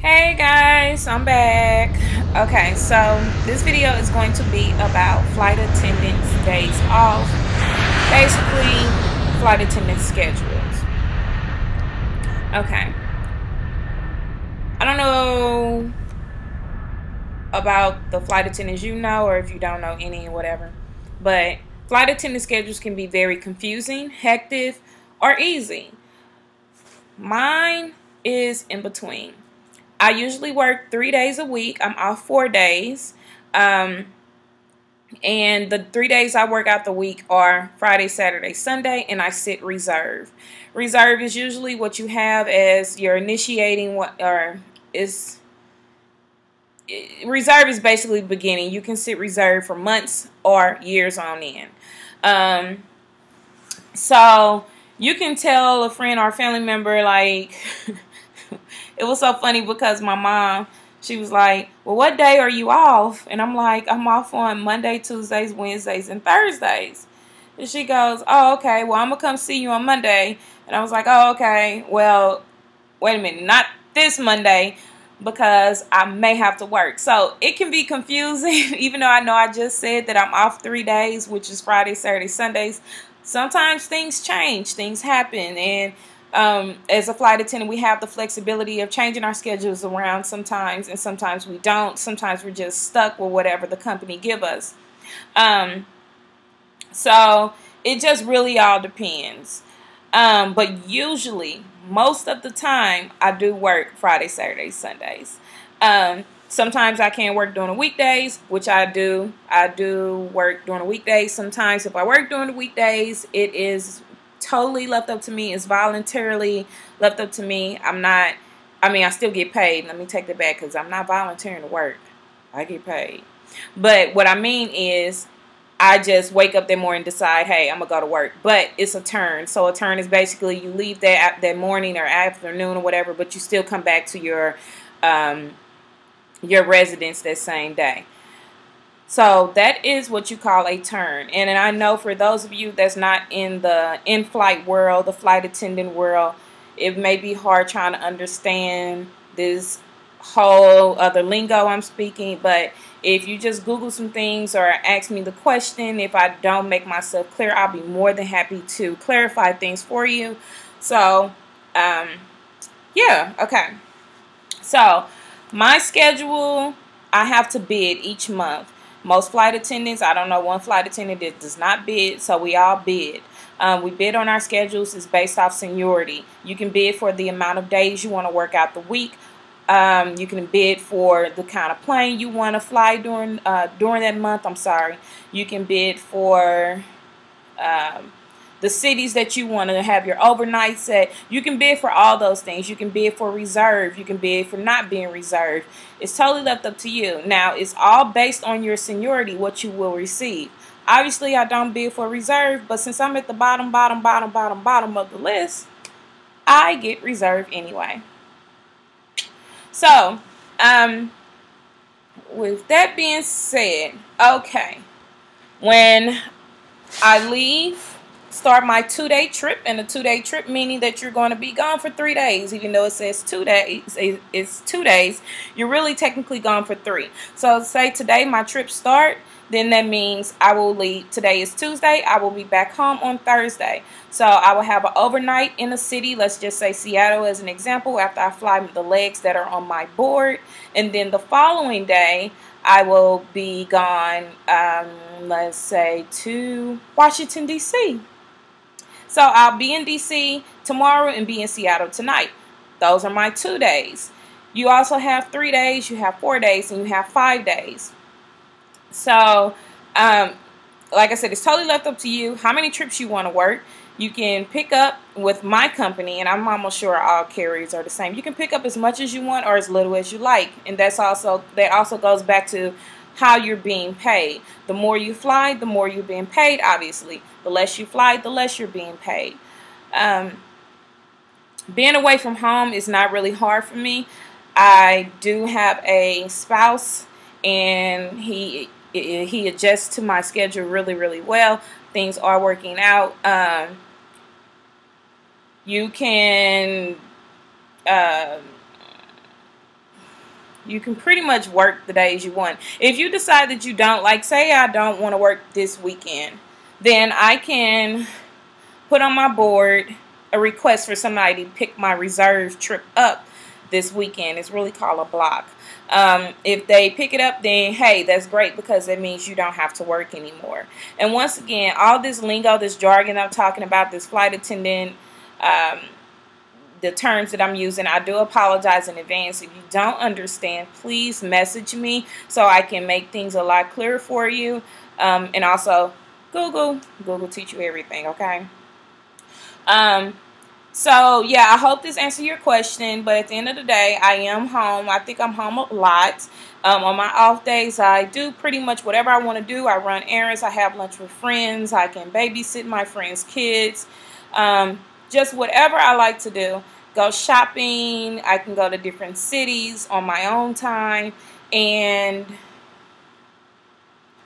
Hey guys, I'm back. Okay, so this video is going to be about flight attendants' days off, basically flight attendant schedules. Okay, I don't know about the flight attendants you know, or if you don't know any or whatever, but flight attendant schedules can be very confusing, hectic, or easy. Mine is in between. I usually work 3 days a week. I'm off 4 days. And the 3 days I work out the week are Friday, Saturday, Sunday, and I sit reserve. Reserve is usually what you have as your initiating reserve is basically beginning. You can sit reserve for months or years on end. So you can tell a friend or family member, like, it was so funny because my mom, she was like, well, what day are you off? And I'm like, I'm off on Monday, Tuesdays, Wednesdays, and Thursdays. And she goes, oh, okay, well, I'm going to come see you on Monday. And I was like, oh, okay, well, wait a minute, not this Monday, because I may have to work. So it can be confusing, even though I know I just said that I'm off 3 days, which is Friday, Saturday, Sundays. Sometimes things change, things happen, and as a flight attendant, we have the flexibility of changing our schedules around sometimes, and sometimes we don't. Sometimes we're just stuck with whatever the company give us. So it just really all depends. But usually, most of the time, I do work Friday, Saturdays, Sundays. Sometimes I can't work during the weekdays, which I do. I do work during the weekdays. Sometimes if I work during the weekdays, it is totally left up to me. It's voluntarily left up to me. I still get paid. Let me take that back, because I'm not volunteering to work. I get paid. But what I mean is, I just wake up that morning and decide, hey, I'm going to go to work. But it's a turn. So a turn is basically you leave that morning or afternoon or whatever, but you still come back to your residence that same day. So that is what you call a turn. And I know for those of you that's not in the in-flight world, the flight attendant world, it may be hard trying to understand this whole other lingo I'm speaking. But if you just Google some things or ask me the question, if I don't make myself clear, I'll be more than happy to clarify things for you. So, yeah, okay. So, my schedule, I have to bid each month. Most flight attendants, I don't know one flight attendant that does not bid, so we all bid. We bid on our schedules. It's based off seniority. You can bid for the amount of days you want to work out the week. You can bid for the kind of plane you want to fly during that month. You can bid for the cities that you want to have your overnights at. You can bid for all those things. You can bid for reserve. You can bid for not being reserved. It's totally left up to you. Now, it's all based on your seniority, what you will receive. Obviously, I don't bid for reserve, but since I'm at the bottom of the list, I get reserve anyway. So, with that being said, okay, when I leave, start my 2-day trip, and a 2-day trip meaning that you're going to be gone for 3 days. Even though it says 2 days, it's 2 days, you're really technically gone for 3. So say today my trip start, then that means I will leave. Today is Tuesday. I will be back home on Thursday. So I will have an overnight in a city. Let's just say Seattle as an example, after I fly the legs that are on my board. And then the following day, I will be gone, let's say, to Washington, D.C. So I'll be in D.C. tomorrow and be in Seattle tonight. Those are my 2 days. You also have 3 days, you have 4 days, and you have 5 days. So, like I said, it's totally left up to you how many trips you want to work. You can pick up with my company, and I'm almost sure all carriers are the same. You can pick up as much as you want or as little as you like. And that also goes back to how you're being paid. The more you fly, the more you're being paid, obviously. The less you fly, the less you're being paid. Being away from home is not really hard for me. I do have a spouse, and he adjusts to my schedule really, really well. Things are working out. You can You can pretty much work the days you want. If you decide that you don't, like say I don't want to work this weekend, then I can put on my board a request for somebody to pick my reserve trip up this weekend. It's really called a block. If they pick it up, then hey, that's great, because it means you don't have to work anymore. And once again, all this lingo, this jargon I'm talking about, this flight attendant, the terms that I'm using, I do apologize in advance. If you don't understand, please message me so I can make things a lot clearer for you. And also, Google teach you everything, okay? So yeah, I hope this answered your question, but at the end of the day, I am home. I think I'm home a lot. On my off days, I do pretty much whatever I want to do. I run errands, I have lunch with friends, I can babysit my friends' kids, just whatever I like to do. Go shopping, I can go to different cities on my own time, and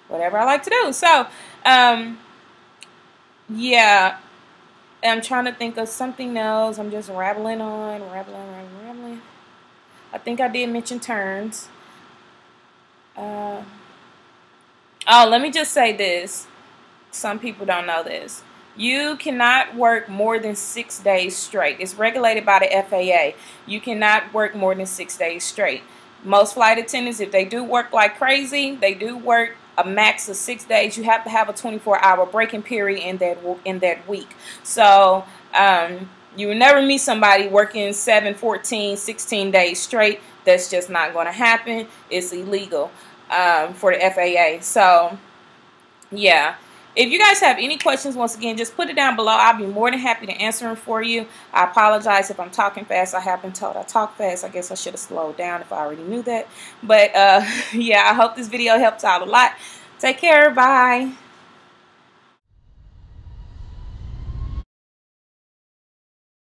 whatever I like to do. So, yeah. I'm trying to think of something else. I'm just rambling on, rambling. I think I did mention turns. Oh, let me just say this. Some people don't know this. You cannot work more than 6 days straight. It's regulated by the FAA. You cannot work more than 6 days straight. Most flight attendants, if they do work like crazy, they do work a max of 6 days. You have to have a 24-hour breaking period in that week. So you will never meet somebody working 7, 14, 16 days straight. That's just not going to happen. It's illegal for the FAA. So yeah. If you guys have any questions, once again, just put it down below. I'll be more than happy to answer them for you. I apologize if I'm talking fast. I have been told I talk fast. I guess I should have slowed down if I already knew that. But, yeah, I hope this video helps out a lot. Take care. Bye.